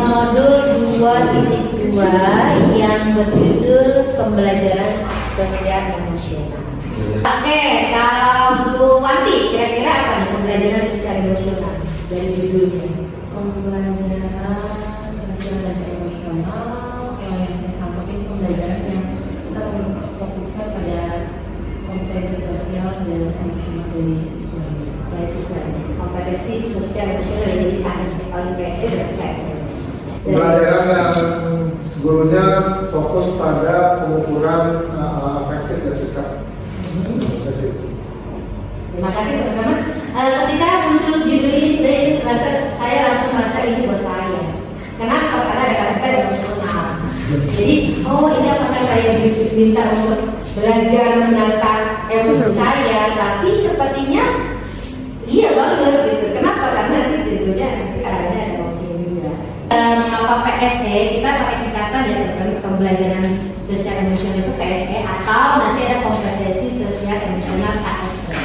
modul 2.2 yang berjudul pembelajaran sosial emosional. Oke, kalau Bu Wanti, kira-kira apa nih pembelajaran sosial emosional dari judulnya? Pembelajaran sosial dan emosional yang saya tangkap itu pembelajaran yang kita fokuskan pada kompetensi sosial dan emosional dari siswanya. Dari siswanya, kompetensi sosial emosional jadi KSE, kalau KSE berarti KSE. Pembelajaran yang sebelumnya fokus pada pengukuran afektif dan sikap. Terima kasih teman-teman. Ketika muncul judul ini sebenarnya ini terasa saya langsung merasa ini buat saya. Kenapa? Karena ada kata emosional. Jadi, ini apakah saya diminta untuk belajar menata emosi saya? Tapi sepertinya iya banget gitu. Kenapa? Karena nanti judulnya ada emosi juga. Mengapa PSE? Kita pakai singkatan ya teman-teman. Pembelajaran sosial emosional itu PSE atau nanti ada kompetensi sosial emosional KSE.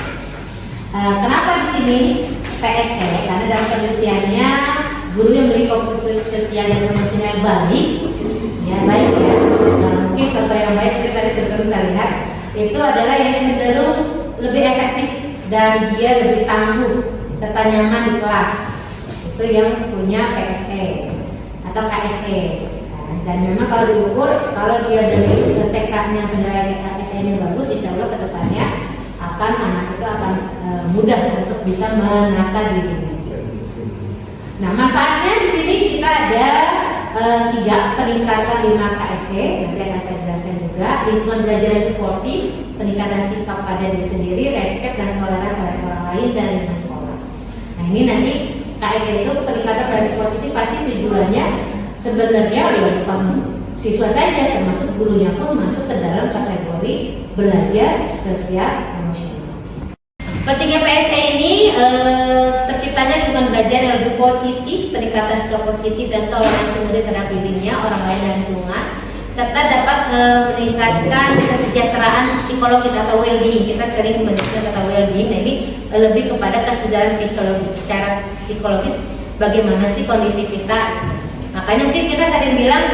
Kenapa di sini PSE? Karena dalam penelitiannya guru yang memiliki kompetensi sosial dan emosional baik, ya baik ya. Mungkin contoh yang baik kita bisa lihat itu adalah yang cenderung lebih efektif dan dia lebih tangguh serta nyaman di kelas. Itu yang punya PSE atau KSE. Dan memang kalau diukur, kalau dia dari TK-nya penilaian KSE-nya bagus, insya Allah kedepannya anak itu akan mudah untuk bisa menata dirinya. Nah, manfaatnya di sini kita ada 3 peningkatan 5 KSE, nanti akan saya jelaskan juga. Lingkungan belajar yang suportif, peningkatan sikap pada diri sendiri, respect dan toleran terhadap orang lain dan lingkungan sekolah. Nah, ini nanti KSE itu peningkatan pada positif pasti tujuannya sebenarnya bukan siswa saja, termasuk gurunya pun masuk ke dalam kategori belajar sosial emosional. Pentingnya PSE ini terciptanya lingkungan belajar yang lebih positif, peningkatan sikap positif dan toleransi murid terhadap dirinya, orang lain dan lingkungan, serta dapat meningkatkan kesejahteraan psikologis atau well-being. Kita sering menyebutkan kata well-being. Nah, ini lebih kepada kesadaran fisiologis, secara psikologis bagaimana sih kondisi kita. Makanya mungkin kita sering bilang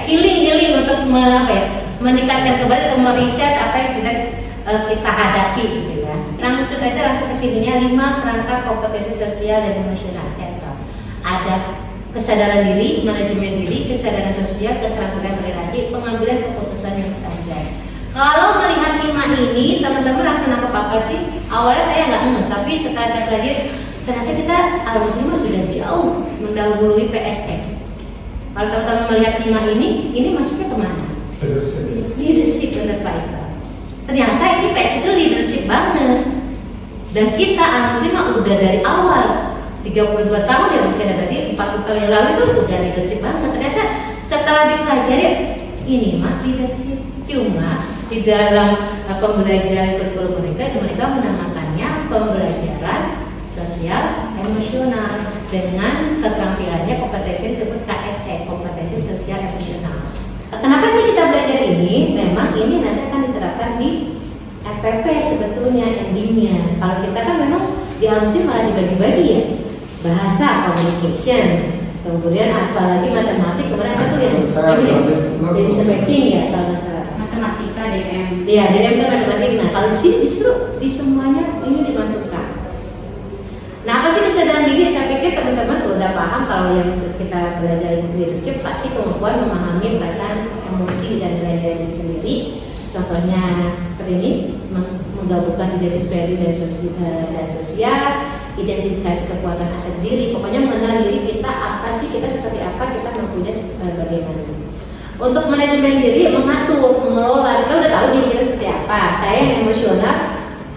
healing untuk meningkatkan kembali atau mericas apa yang sudah kita hadapi gitu ya. Langsung saja ke sininya 5 kerangka kompetensi sosial dan emosional. Ada kesadaran diri, manajemen diri, kesadaran sosial, keterampilan berrelasi, pengambilan keputusan yang bertanggung. Kalau melihat 5 ini, teman-teman langsung nangkep apa sih? Awalnya saya nggak ngeh, tapi setelah saya pelajari ternyata kita Al-Muslimah sudah jauh mendahului PSE. Kalau teman-teman melihat 5 ini masuknya kemana? Leadership, benar Pak Iqbal. Ternyata ini PSE itu leadership banget. Dan kita Al-Muslimah udah dari awal 32 tahun ya mungkin berarti 40 tahun yang lalu itu udah leadership banget. Ternyata setelah dipelajari ini mah leadership. Cuma di dalam pembelajaran kurikulum mereka menamakannya pembelajaran sosial emosional dengan keterampilannya kompetensi disebut KSE, kompetensi sosial emosional. Kenapa sih kita belajar ini? Memang ini nanti akan diterapkan di FPP sebetulnya endingnya. Kalau kita kan memang di Al-Muslim malah dibagi-bagi ya, bahasa, communication, kemudian apalagi matematik, kemudian apa tuh yang decision making ya kalau nggak salah. Matematika, DM. Iya, DM itu matematik. Nah, kalau di sini justru di semuanya ini dimasukkan. Nah, apa sih kesadaran diri? Saya pikir teman-teman udah paham kalau yang kita belajar leadership pasti kemampuan memahami perasaan, emosi dan belajar diri sendiri. Contohnya seperti ini, menggabungkan identitas pribadi dan sosial, identifikasi kekuatan aset diri. Pokoknya mengenal diri kita apa sih, kita seperti apa, kita mampunya bagaimana. Untuk manajemen diri, mengatur, mengelola. Kita udah tahu diri kita seperti apa. Saya yang emosional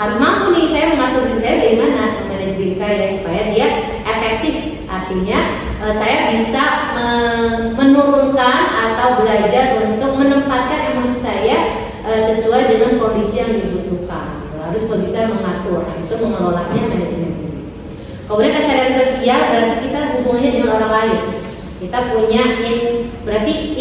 harus mampu nih, saya mengatur diri saya bagaimana, memanage diri saya supaya dia efektif. Artinya saya bisa menurunkan atau belajar untuk menempatkan emosi saya sesuai dengan kondisi yang dibutuhkan. Harus bisa mengatur, itu mengelolanya manajemen diri. Kemudian kesadaran sosial berarti kita hubungannya dengan orang lain. Kita punya berarti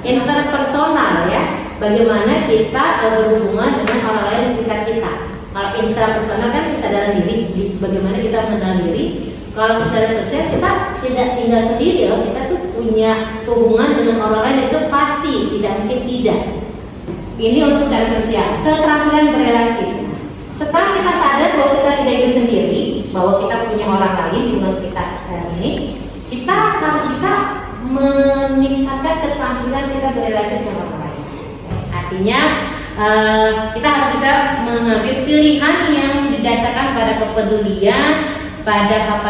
interpersonal ya. Bagaimana kita berhubungan dengan orang lain di sekitar kita. Kalau intrapersonal kan kesadaran diri, bagaimana kita mengenal diri. Kalau secara sosial kita tidak tinggal sendiri loh, kita tuh punya hubungan dengan orang lain itu pasti, tidak mungkin tidak. Ini untuk secara sosial, keterampilan berrelasi. Setelah kita sadar bahwa kita tidak hidup sendiri, bahwa kita punya orang lain di lingkungan kita ini, kita harus bisa meningkatkan keterampilan kita berrelasi dengan orang lain. Artinya kita harus bisa mengambil pilihan yang didasarkan pada kepedulian, pada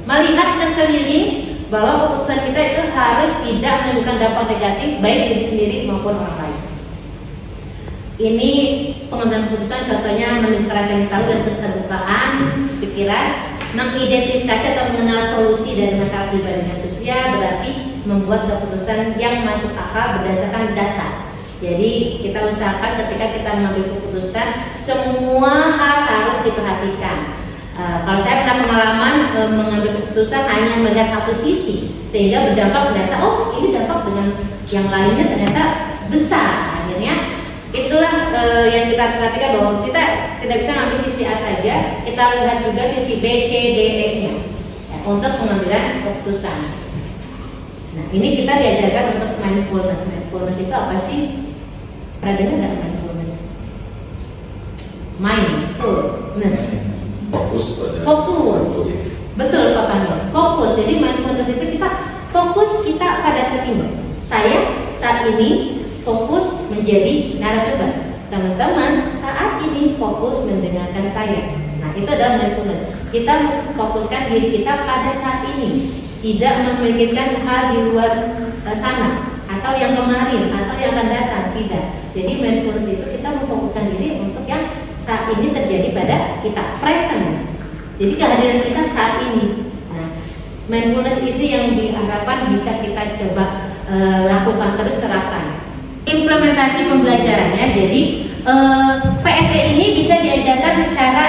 melihat ke sekeliling bahwa keputusan kita itu harus tidak menimbulkan dampak negatif baik diri sendiri maupun orang lain. Ini pengambilan keputusan contohnya menunjukkan rasa ingin tahu dan keterbukaan pikiran, mengidentifikasi atau mengenal solusi dari masalah pribadi dan sosial, berarti membuat keputusan yang masuk akal berdasarkan data. Jadi kita usahakan ketika kita mengambil keputusan semua hal harus diperhatikan. Kalau saya pernah pengalaman mengambil keputusan hanya melihat satu sisi sehingga berdampak ternyata ini dampak dengan yang lainnya ternyata besar. Akhirnya itulah yang kita perhatikan bahwa kita tidak bisa mengambil sisi A saja, kita lihat juga sisi B, C, D, E-nya untuk pengambilan keputusan. Nah ini kita diajarkan untuk mindfulness. Mindfulness itu apa sih? Pernah dengar nggak mindfulness? Mindfulness. Fokus pada fokus. Betul Pak Panggil. Fokus. Jadi mindfulness itu kita fokus kita pada saat ini. Saya saat ini fokus menjadi narasumber. Teman-teman saat ini fokus mendengarkan saya. Nah itu adalah mindfulness. Kita fokuskan diri kita pada saat ini, tidak memikirkan hal di luar sana atau yang kemarin atau yang akan datang, tidak. Jadi mindfulness itu kita memfokuskan diri untuk yang saat ini terjadi pada kita, present. Jadi kehadiran kita saat ini. Nah, mindfulness itu yang diharapkan bisa kita coba lakukan terus, terapkan. Implementasi pembelajarannya, jadi PSE ini bisa diajarkan secara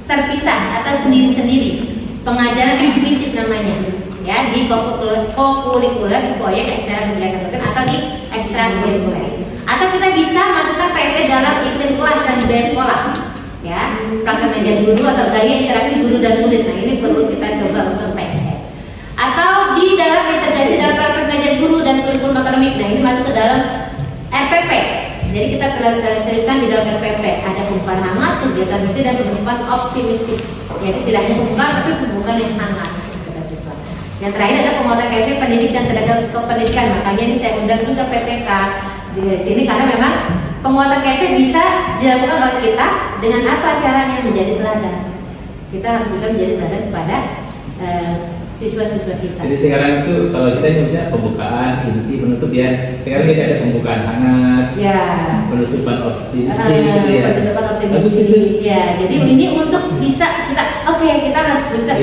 terpisah atau sendiri-sendiri. Pengajaran eksplisit namanya, ya di kokurikuler, proyek ekstra kegiatan atau di ekstrakurikuler. Atau kita bisa masukkan PSE dalam iklim kelas dan budaya sekolah, ya praktek mengajar guru atau gaya interaksi guru dan murid. Nah ini perlu kita coba untuk PSE. Atau di dalam integrasi dalam praktek mengajar guru dan kurikulum akademik. Nah ini masuk ke dalam RPP. Jadi kita telah selipkan di dalam RPP ada pembukaan hangat, kegiatan rutin dan pembukaan optimistik. Jadi tidak hanya pembukaan tapi pembukaan yang hangat. Yang terakhir adalah penguatan KSE pendidik dan tenaga kependidikan. Makanya ini saya undang juga PTK di sini karena memang penguatan KSE bisa dilakukan oleh kita dengan apa caranya menjadi teladan. Kita harus bisa menjadi teladan kepada siswa-siswa kita. Jadi sekarang itu kalau kita nyebutnya pembukaan, inti, penutup ya. Sekarang ini ada pembukaan hangat, ya, penutupan optimistik, gitu ya. Penutupan optimistik. Ya, jadi ini untuk bisa kita, kita harus bisa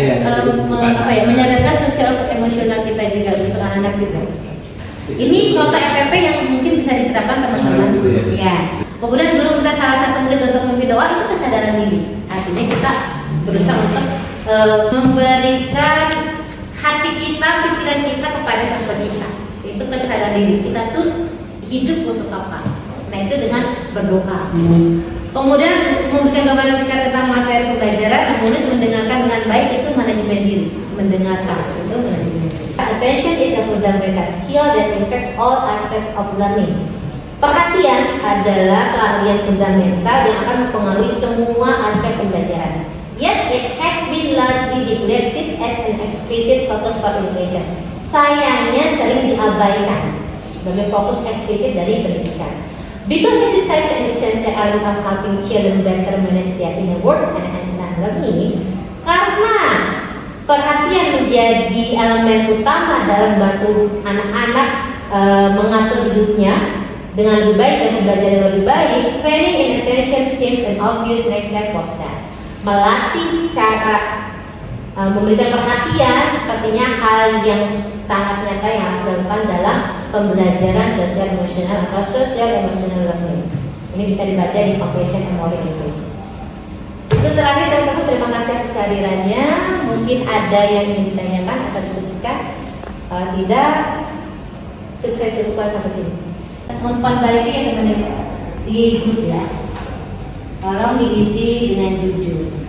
menyadarkan sosial emosional kita juga untuk anak-anak juga. Ini contoh FPP yang mungkin bisa diterapkan teman-teman. Ya. Kemudian guru minta salah satu murid untuk memimpin doa, itu kesadaran diri. Artinya kita berusaha untuk memberikan hati kita, pikiran kita kepada siswa kita. Itu kesadaran diri kita tuh hidup untuk apa? Nah itu dengan berdoa. Kemudian memberikan gambaran singkat tentang materi pembelajaran, kemudian mendengarkan dengan baik, itu manajemen diri. Mendengarkan itu manajemen diri. Attention is a fundamental skill that affects all aspects of learning. Perhatian adalah keahlian fundamental yang akan mempengaruhi semua aspek pembelajaran. Yet it has been largely neglected as an explicit focus for education. Sayangnya sering diabaikan sebagai fokus eksplisit dari pendidikan. Because it is such an essential element of helping children better manage their inner worlds and enhance learning. Karena perhatian menjadi elemen utama dalam membantu anak-anak mengatur hidupnya dengan lebih baik dan belajar lebih baik. Training and attention seems an obvious next step for that. Melatih cara memberikan perhatian sepertinya hal yang sangat nyata yang harus dilakukan dalam pembelajaran sosial emosional atau social emotional learning. Ini bisa dibaca di Comprehension and Moral Education. Itu terakhir teman-teman, terima kasih atas kehadirannya. Mungkin ada yang ingin ditanyakan atau diskusikan. Kalau tidak, saya cukupkan sampai sini. Umpan baliknya ya teman-teman di grup ya. Tolong diisi dengan jujur.